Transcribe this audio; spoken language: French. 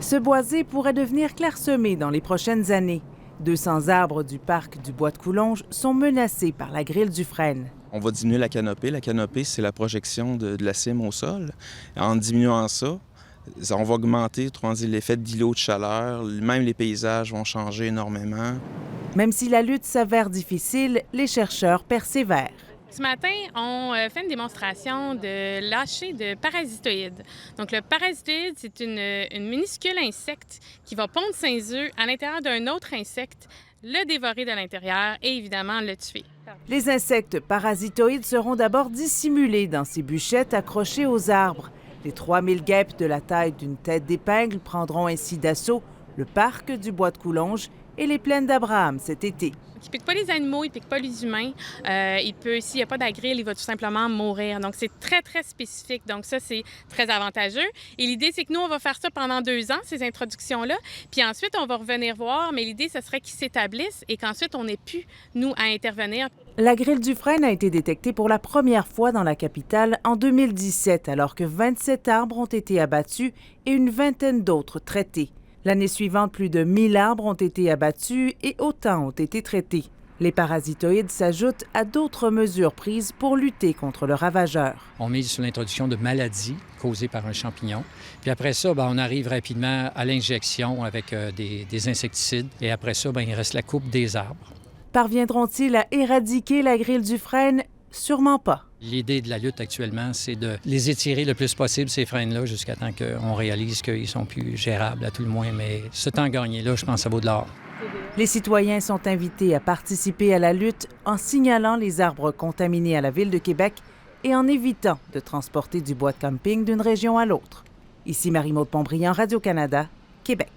Ce boisé pourrait devenir clairsemé dans les prochaines années. 200 arbres du parc du Bois de Coulonges sont menacés par la grille du frêne. On va diminuer la canopée. La canopée, c'est la projection de la cime au sol. En diminuant ça, on va augmenter, autrement dit, l'effet d'îlot de chaleur. Même les paysages vont changer énormément. Même si la lutte s'avère difficile, les chercheurs persévèrent. Ce matin, on fait une démonstration de lâcher de parasitoïdes. Donc, le parasitoïde, c'est une minuscule insecte qui va pondre ses œufs à l'intérieur d'un autre insecte, le dévorer de l'intérieur et évidemment le tuer. Les insectes parasitoïdes seront d'abord dissimulés dans ces bûchettes accrochées aux arbres. Les 3000 guêpes de la taille d'une tête d'épingle prendront ainsi d'assaut le parc du Bois de Coulonges et les plaines d'Abraham cet été. Il ne pique pas les animaux, il ne pique pas les humains. S'il n'y a pas d'agril, il va tout simplement mourir. Donc, c'est très, très spécifique. Donc, ça, c'est très avantageux. Et l'idée, c'est que nous, on va faire ça pendant 2 ans, ces introductions-là. Puis ensuite, on va revenir voir. Mais l'idée, ce serait qu'ils s'établissent et qu'ensuite, on n'ait plus, nous, à intervenir. La grille du frêne a été détectée pour la première fois dans la capitale en 2017, alors que 27 arbres ont été abattus et une vingtaine d'autres traités. L'année suivante, plus de 1000 arbres ont été abattus et autant ont été traités. Les parasitoïdes s'ajoutent à d'autres mesures prises pour lutter contre le ravageur. On mise sur l'introduction de maladies causées par un champignon. Puis après ça, on arrive rapidement à l'injection avec des insecticides. Et après ça, il reste la coupe des arbres. Parviendront-ils à éradiquer la grille du frêne? Sûrement pas. L'idée de la lutte actuellement, c'est de les étirer le plus possible, ces frênes-là, jusqu'à temps qu'on réalise qu'ils sont plus gérables, à tout le moins. Mais ce temps gagné-là, je pense que ça vaut de l'or. Les citoyens sont invités à participer à la lutte en signalant les arbres contaminés à la Ville de Québec et en évitant de transporter du bois de camping d'une région à l'autre. Ici Marie-Maude Pontbriand, Radio-Canada, Québec.